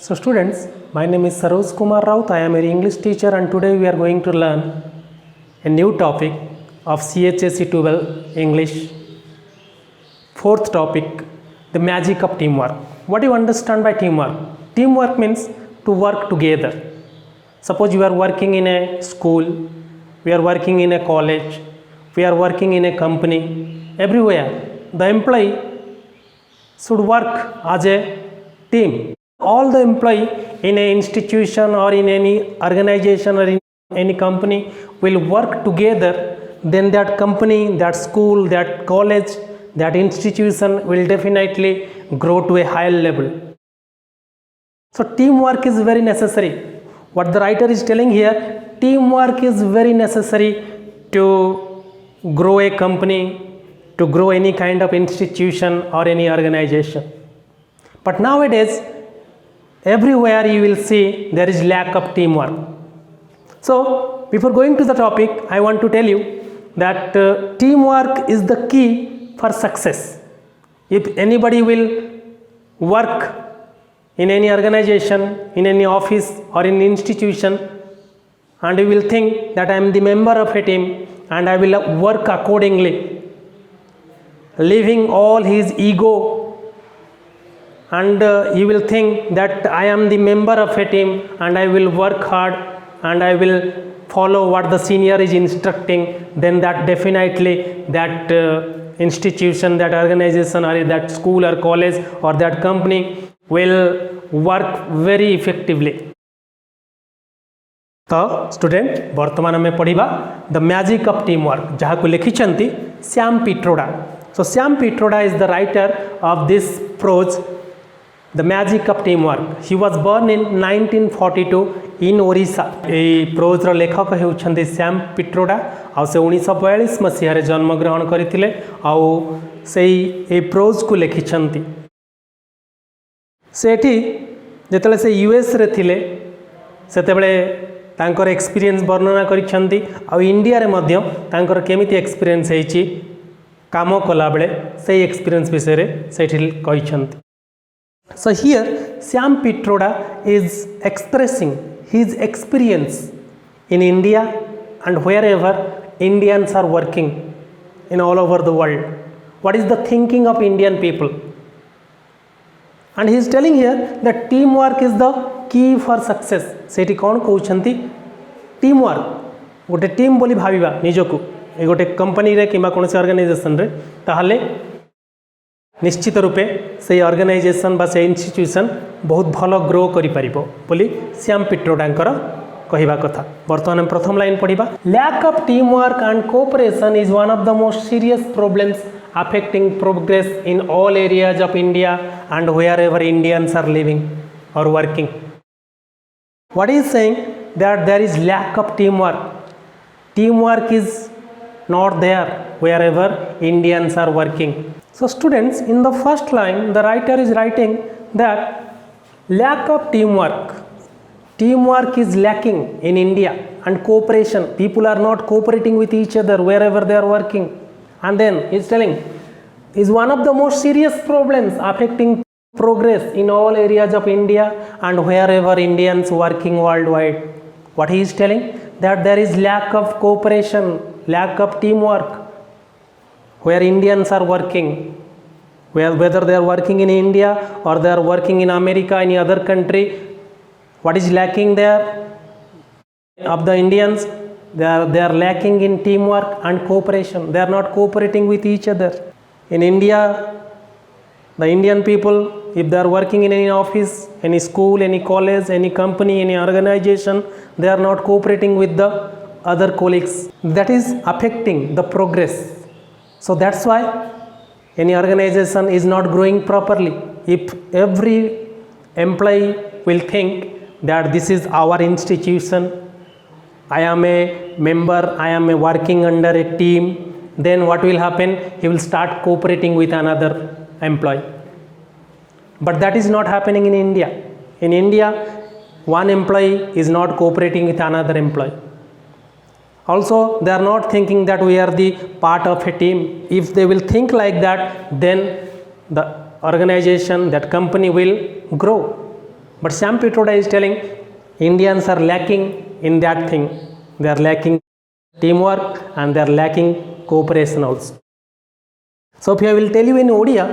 So students, my name is Saroj Kumar Raut. I am an English teacher and today we are going to learn a new topic of CHSE 12 English. Fourth topic, the magic of teamwork. What do you understand by teamwork? Teamwork means to work together. Suppose you are working in a school, we are working in a college, we are working in a company, everywhere the employee should work as a team. All the employee in an institution or in any organization or in any company will work together, then that company, that school, that college, that institution will definitely grow to a higher level. So teamwork is very necessary. What the writer is telling here, teamwork is very necessary to grow a company, to grow any kind of institution or any organization. But nowadays, everywhere you will see there is lack of teamwork. So before going to the topic, I want to tell you that teamwork is the key for success. If anybody will work in any organization, in any office or in institution, and he will think that I am the member of a team and I will work accordingly, leaving all his ego, and he will think that I am the member of a team and I will work hard and I will follow what the senior is instructing, then that definitely that institution, that organization or that school or college or that company will work very effectively. तो student वर्तमान में पढ़ा the magic of team work, जहाँ को लिखिंट Shyam Pitroda. So Shyam Pitroda is the writer of this prose the magic of team work. He was born in 1942 in Odisha. यही प्रोज्र लेखक होउछन्ति श्याम पिट्रोडा. आ से 1942 मसीह जन्म ग्रहण करथिले. आ से प्रोज को लिखिंट सेठी जेतले से यूएस रे थिले सेतेबेले तांकर एक्सपीरियंस वर्णना करिसेंती. आ इंडिया रे मध्य तांकर केमिति एक्सपीरियंस हेछि काम कला बेले से एक्सपीरियंस विषय रे सेठी कहिसेंती. So here Syam Pitroda is expressing his experience in India and wherever Indians are working in all over the world. What is the thinking of Indian people? And he is telling here that teamwork is the key for success. सेठी कौन कहउछंती teamwork, गोटे team बोली भाविबा निजको ए गोटे company रे किबा कोनसे organisation रे, ताहाले निश्चित रूपे से organisation बा से इंस्टीट्यूशन बहुत भल ग्रो करि परिबो बोली श्याम पिट्रोडांकर कहिबा कथा. वर्तमान प्रथम लाइन पढ़िबा. Lack of team work and cooperation is one of the most serious problems affecting progress in all areas of India and wherever Indians are living or working. What is saying that there is lack of teamwork. Teamwork is not there wherever Indians are working. So students, in the first line the writer is writing that lack of teamwork. Teamwork is lacking in India and cooperation. People are not cooperating with each other wherever they are working. And then he is telling is one of the most serious problems affecting progress in all areas of India and wherever Indians working worldwide. What he is telling that there is lack of cooperation, lack of teamwork where Indians are working, whether they are working in India or they are working in America, any other country. What is lacking there of the Indians? They are lacking in teamwork and cooperation. They are not cooperating with each other. In India, the Indian people, if they are working in any office, any school, any college, any company, any organization, they are not cooperating with the other colleagues. That is affecting the progress. So that's why any organization is not growing properly. If every employee will think that this is our institution, I am a member, I am working under a team, then what will happen? He will start cooperating with another employee. But that is not happening in India. In India, one employee is not cooperating with another employee. Also, they are not thinking that we are the part of a team. If they will think like that, then the organization, that company will grow. But Sam Pitroda is telling Indians are lacking in that thing. They are lacking teamwork and they are lacking cooperation also. So if I will tell you in Odia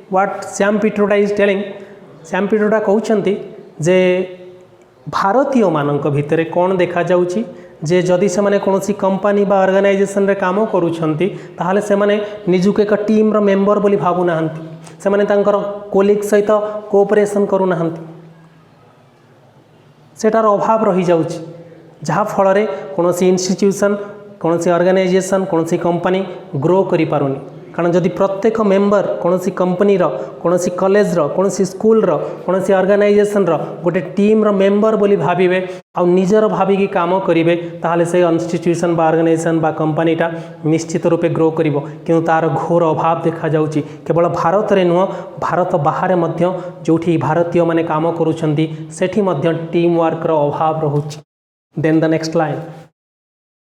what Sam Pitroda is telling, Sam Pitroda कहउछंती जे भारतीय मानक भितरे कौन देखा जाउची जे जदि से माने कोनोसी कंपनी बा ऑर्गेनाइजेशन रे काम करूछंती ताहाले से माने निजुके एक टीम रो मेंबर बोली भाबु नाहंती से माने तांकर कोलिग सहित कोऑपरेशन करू नाहंती सेटार अभाव रही जाउची जहाँ फल रे कोनोसी इंस्टीट्यूशन कोनोसी ऑर्गेनाइजेशन कोनोसी कंपनी ग्रो करि पारुनी कारण जदि प्रत्येक मेंबर कोनोसी कंपनी रो कोनोसी कॉलेज रो कोनोसी स्कूल रो कोनोसी ऑर्गेनाइजेशन रो गोटे टीम रो मेंबर बोली भाबिबे आ निजर भाबिकी काम करिवे ताहाले से इंस्टीट्यूशन बा ऑर्गेनाइजेशन बा कंपनीटा निश्चित रूपे ग्रो करिवो किंतु तार घोर अभाव देखा जाउची केवल भारत रे नुह भारत बाहर मध्य जोठी भारतीय माने काम करूछंती सेठी मध्य टीम वर्क रो अभाव रहुची then the next line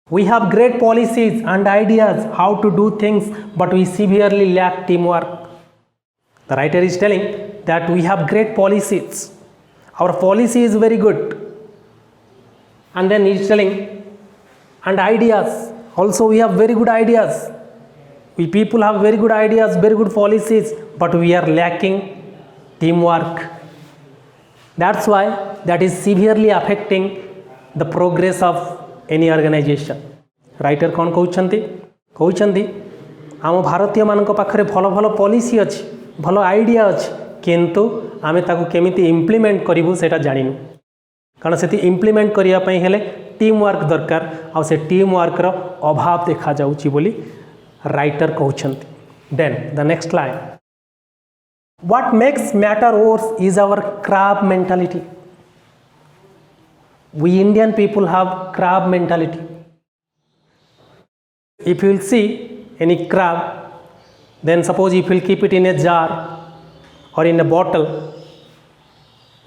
We have great policies and ideas how to do things, but we severely lack teamwork. The writer is telling that we have great policies. Our policy is very good. And then he is telling, and ideas. Also we have very good ideas. We people have very good ideas, very good policies, but we are lacking teamwork. That's why that is severely affecting the progress of any organisation writer कौन कहउछंती आम भारतीय मानक पाखरे भल भल policy अच्छी भल आइडिया अच्छी किंतु आमे ताकू केमिति इम्प्लीमेंट करिवु सेटा जानिनु कारण से इम्प्लीमेंट करिया पई हेले टीम वर्क दरकार आ से टीम वर्क रो अभाव देखा जाउची बोली राइटर कहउछंती then the next line what makes matter worse is our crab mentality We Indian people have crab mentality. If you will see any crab, then suppose if you will keep it in a jar or in a bottle,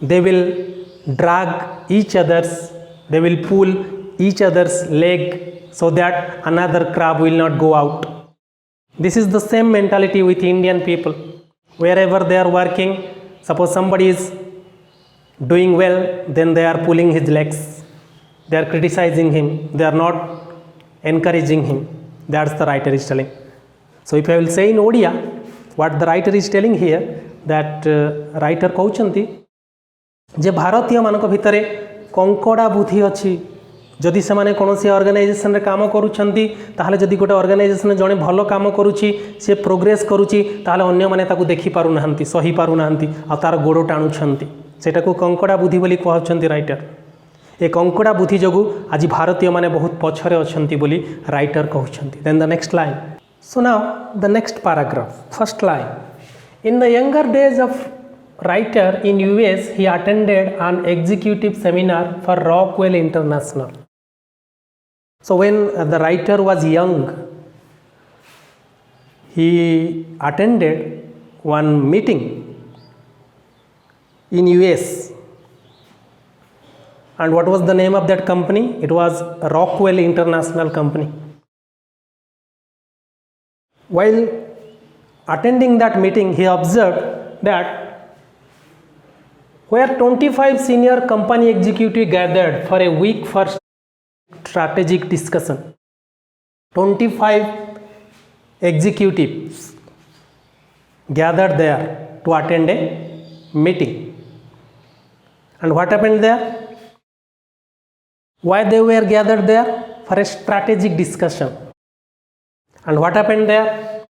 they will drag each other's, they will pull each other's leg so that another crab will not go out. This is the same mentality with Indian people. Wherever they are working, suppose somebody is doing well, then they are pulling his legs, they are criticizing him, they are not encouraging him. That's the writer is telling. So if I will say in Odia what the writer is telling here, that writer कहउछंती जे भारतीय मानक भितरे कंकड़ा बुद्धि अच्छी जदि से माने कोनोसी organisation रे काम करूछंती ताहाले जदि गोटे ऑर्गेनाइजेशन जणे भलो काम करूची से प्रोग्रेस करूची ताहाले अन्य माने ताकू देखि पारु नाहंती सही पारु नाहंती आ तार गोड़ टाणुछंती सेटा को कंकड़ा बुद्धि बोली कहउछंती राइटर ए कंकड़ा बुद्धि जोगु आज भारतीय माने बहुत पछरे अछंती बोली राइटर कहउछंती then the next line so now the next paragraph first line in the younger days of writer in US he attended an executive seminar for Rockwell International so when the writer was young he attended one meeting in US. And what was the name of that company? It was Rockwell International Company. While attending that meeting, he observed that where 25 senior company executives gathered for a week for strategic discussion. 25 executives gathered there to attend a meeting. And what happened there? Why they were gathered there? For a strategic discussion. And what happened there?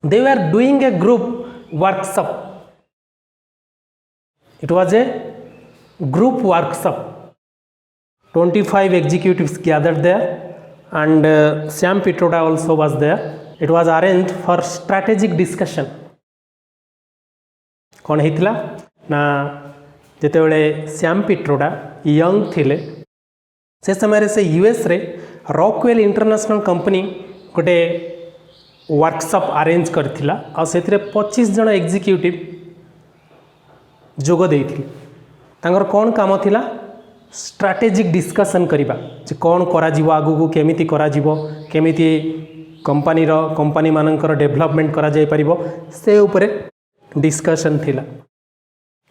They were doing a group workshop. It was a group workshop. 25 executives gathered there and Sam Pitroda also was there. It was arranged for strategic discussion. कौन हेतिला ना जेतेबेले Shyam Pitroda young थिले से समय से US रे Rockwell international company गोटे workshop arrange करथिला आ सेथिरे 25 जन executive जोग देइथिले तांगर कोन काम थिला स्ट्रैटेजिक डिस्कशन करिबा जे कोन करा जीवो आगु को केमिति करा जीवो केमिति कंपनी मानकर डेवलपमेंट करा जाय परिबो से ऊपर डिस्कशन थिला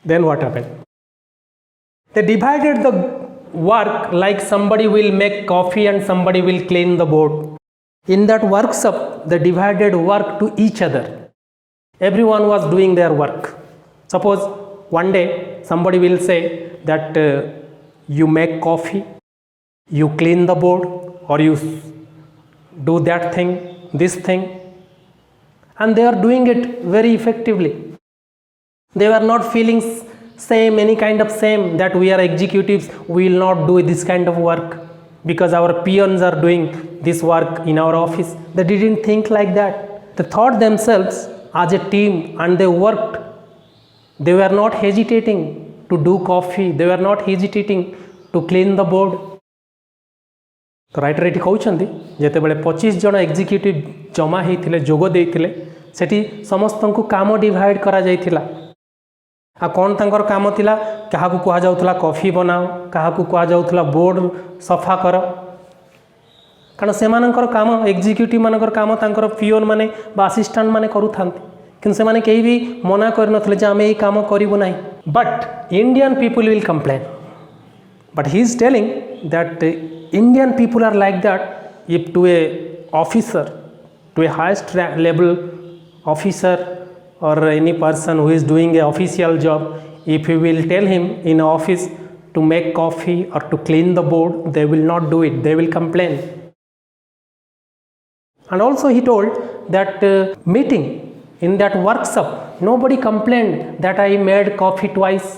then what happened They divided the work like somebody will make coffee and somebody will clean the board. In that workshop, they divided work to each other. Everyone was doing their work. Suppose one day somebody will say that you make coffee, you clean the board, or you do that thing, this thing, and they are doing it very effectively. They were not feeling any kind of shame that we are executives, we will not do this kind of work because our peons are doing this work in our office. They didn't think like that. They thought themselves as a team and they worked. They were not hesitating to do coffee. They were not hesitating to clean the board. तो writer ये कहते जितेबाला 25 जन executive जमा होते जोग देते सेठी समस्त को काम डिवाइड करा जाइथिला आ कौन तांकर काम थिला क्या कह जाउथला कॉफी बनाओ क्या कह जाउथला बोर्ड सफा कर कारण से मानकर काम एग्जीक्यूटिव मानकर काम तांकर पियोन माने बा असिस्टेंट माने करूथांती किंतु से माने केही भी मना करनथले जे आमे एई काम करिवो नाही but Indian people will complain but he is telling that Indian people are like that. If to a officer, to a highest level officer or any person who is doing a official job, if you will tell him in office to make coffee or to clean the board, they will not do it. They will complain. And also he told that meeting in that workshop, nobody complained that I made coffee twice.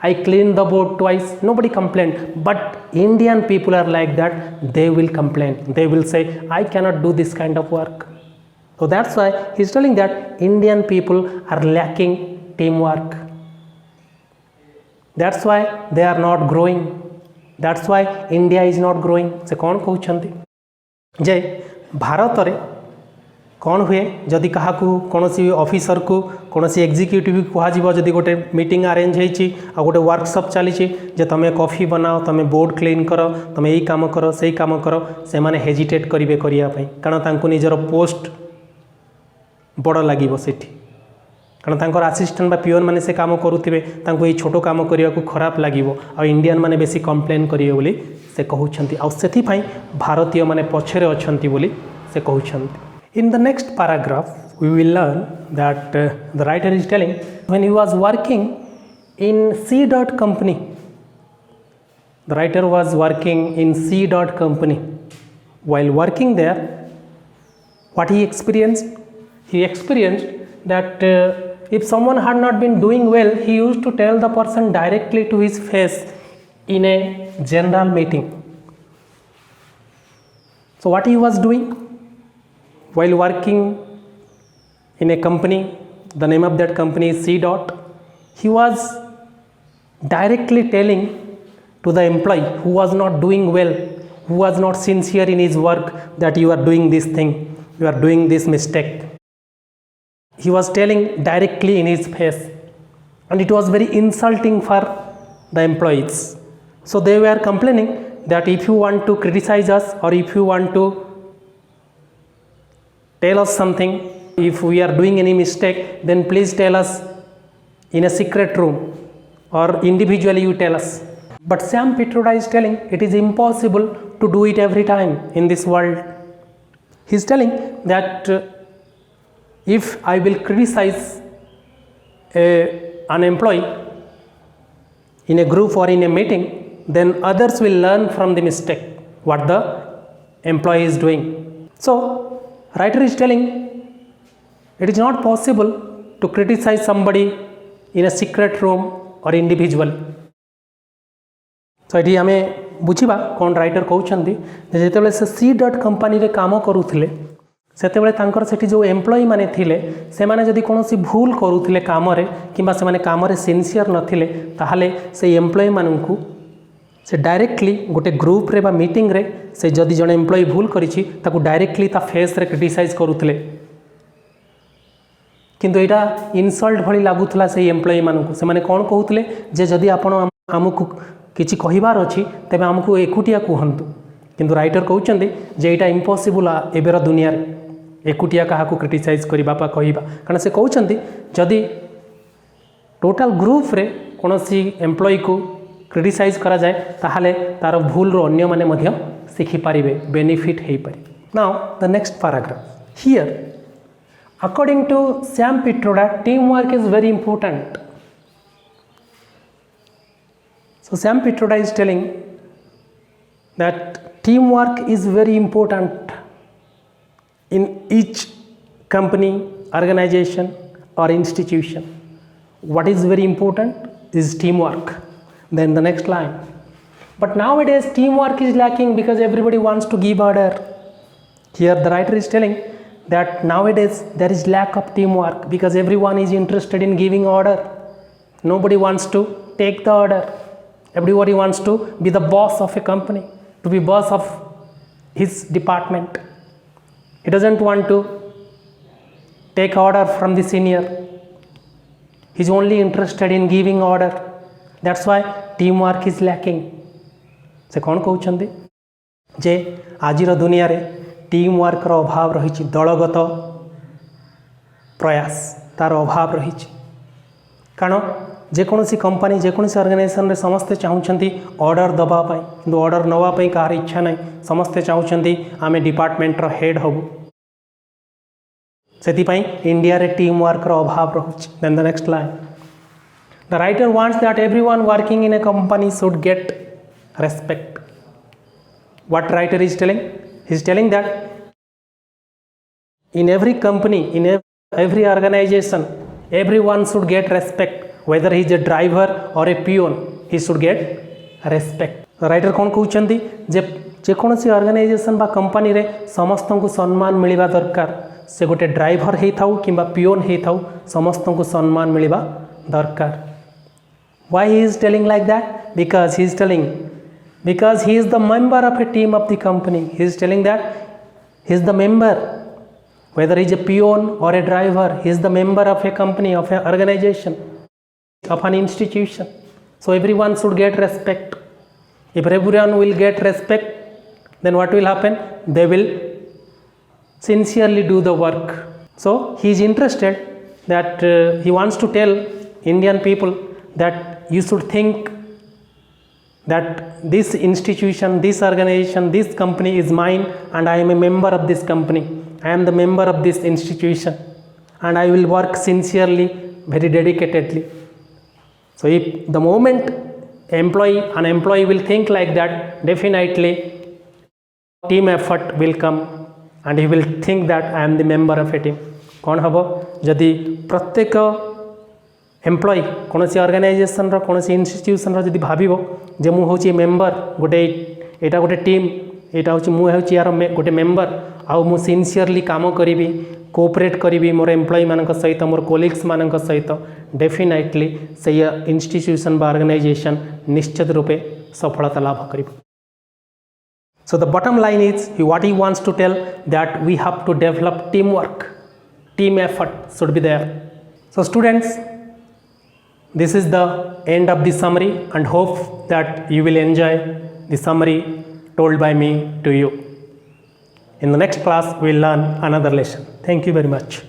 I cleaned the board twice. Nobody complained. But Indian people are like that. They will complain. They will say, I cannot do this kind of work. So that's why he's telling that Indian people are lacking teamwork. That's why they are not growing. That's why India is not growing. से कौन कहउछंती जे भारत रे कौन हुए जदि क्या कौन officer को कौन एग्जीक्यूटिव कह जदि गोटे मीटिंग अरेंज होती आ गोटे वर्कशॉप चली जे तुम कॉफी बनाओ तुम बोर्ड क्लीन कर तुम यही काम कर से काम कर से माने हेजिटेट करेंगे करने कारण तांको निजर पोस्ट बड़ लगे से कारण तांकर असिस्टेंट बा पियोन माने से काम करुवे ये छोट काम करने को खराब लगे आ इंडियन माने बेसी कंप्लेन करेंगे बोली से कहउछंती आ सेथिफाई भारतीय माने पछरे अछंती बोली से कहउछंती. In the next paragraph, we will learn that the writer is telling when he was working in C. company, the writer was working in C. company. While working there, what he experienced? He experienced that if someone had not been doing well, he used to tell the person directly to his face in a general meeting. So what he was doing? While working in a company, the name of that company is C. He was directly telling to the employee who was not doing well, who was not sincere in his work, that you are doing this thing, you are doing this mistake. He was telling directly in his face, and it was very insulting for the employees. So they were complaining that if you want to criticize us or if you want to tell us something, if we are doing any mistake, then please tell us in a secret room or individually you tell us. But Sam Pitroda is telling it is impossible to do it every time in this world. He is telling that if I will criticize an employee in a group or in a meeting, then others will learn from the mistake what the employee is doing. So writer is telling it is not possible to criticize somebody in a secret room or individual. So ये आम बुझा कौन writer कहते जिते से C. Company काम करुले से जो एम्प्लॉई माने थिले से माने जदि कौन भूल करुले काम कि काम सिनसीयर नथिले ताहले से एम्प्लॉई मानू से डायरेक्टली गोटे ग्रुप रे बा मीटिंग रे से जदि जने एम्प्लॉई भूल करिछि ताकू डायरेक्टली ता फेस रे क्रिटिसाइज करुले किंतु एटा इनसल्ट भली लागुथला से एम्प्लॉई मानू से माने कौन कहउतले जे जदि आपण हमकु किछि कहिबार अछि तबे हमकु एकुटिया कहंतु किंतु राइटर कहउचंदी जे एटा इम्पॉसिबल एबेर दुनिया रे एकुटिया काहाकू क्रिटिसाइज करिबा पा कहिबा कारण से कहउचंदी जदि टोटल ग्रुप रे कोनोसी एम्प्लॉई को क्रिटिसाइज करा जाए ताहले तार भूल रो अन्य माने मध्य सीखी पारिबे बेनिफिट हेई पारि now the next paragraph here according to Sam Pitroda team work is very important so Sam Pitroda is telling that teamwork is very important in each company, organization or institution. What is very important is teamwork. Then the next line. But nowadays teamwork is lacking because everybody wants to give order. Here the writer is telling that nowadays there is lack of teamwork because everyone is interested in giving order. Nobody wants to take the order. Everybody wants to be the boss of a company, to be boss of his department. He doesn't want to take order from the senior. He's only interested in giving order. That's why teamwork is lacking. से कौन कहउछन्ती जे आजिर दुनिया रे team work रो अभाव रही दलगत प्रयास तार अभाव रही कारण जेकोसी कंपनी जेकोसी ऑर्गेनाइजेशन रे समस्ते चाहूँगी ऑर्डर दबापाई कि ऑर्डर नवापाई कहार इच्छा ना समस्ते चाहूँगी आम डिपार्टमेंट रो हेड हबू से इंडिया रे टीम वर्क रो अभाव रोचे then the next line the writer wants that everyone working in a company should get respect. What writer is telling? He is telling that in every company, in every organization, everyone should get respect. Whether he is a driver or a peon, he should get respect. The writer कौन कहउछन्ती जे जेकोसी organisation बा company रे समस्त को सम्मान मिलवा दरकार से गोटे ड्राइवर हे थाउ किंबा पियोन हे थाउ समस्त को सम्मान मिलवा दरकार. Why he is telling like that? Because he is the member of a team of the company. He is telling that he is the member, whether he is a peon or a driver, he is the member of a company, of an organization, of an institution. So everyone should get respect. If everyone will get respect, then what will happen? They will sincerely do the work. So he is interested that he wants to tell Indian people that you should think that this institution, this organization, this company is mine and I am a member of this company. I am the member of this institution and I will work sincerely, very dedicatedly. So if the moment an employee will think like that, definitely team effort will come and he will think that I am the member of a team. कौन हबो जदि प्रत्येक employee कौन सी organisation रो कौन सी institution रो जदि भाबिबो जे मु होची member गोटे एटा गोटे टीम एटा होची मु होची यार गोटे मेंबर आउ मु सिंसियरली काम करिवि कोऑपरेट करिवि मोर एम्प्लॉई मानक सहित मोर कोलिग्स मानक सहित डेफिनेटली से इंस्टीट्यूशन बा ऑर्गेनाइजेशन निश्चित रूपे सफलता लाभ करिवो. So the bottom line is what he wants to tell that we have to develop teamwork, team effort should be there. So students, this is the end of the summary and hope that you will enjoy the summary told by me to you. In the next class, we will learn another lesson. Thank you very much.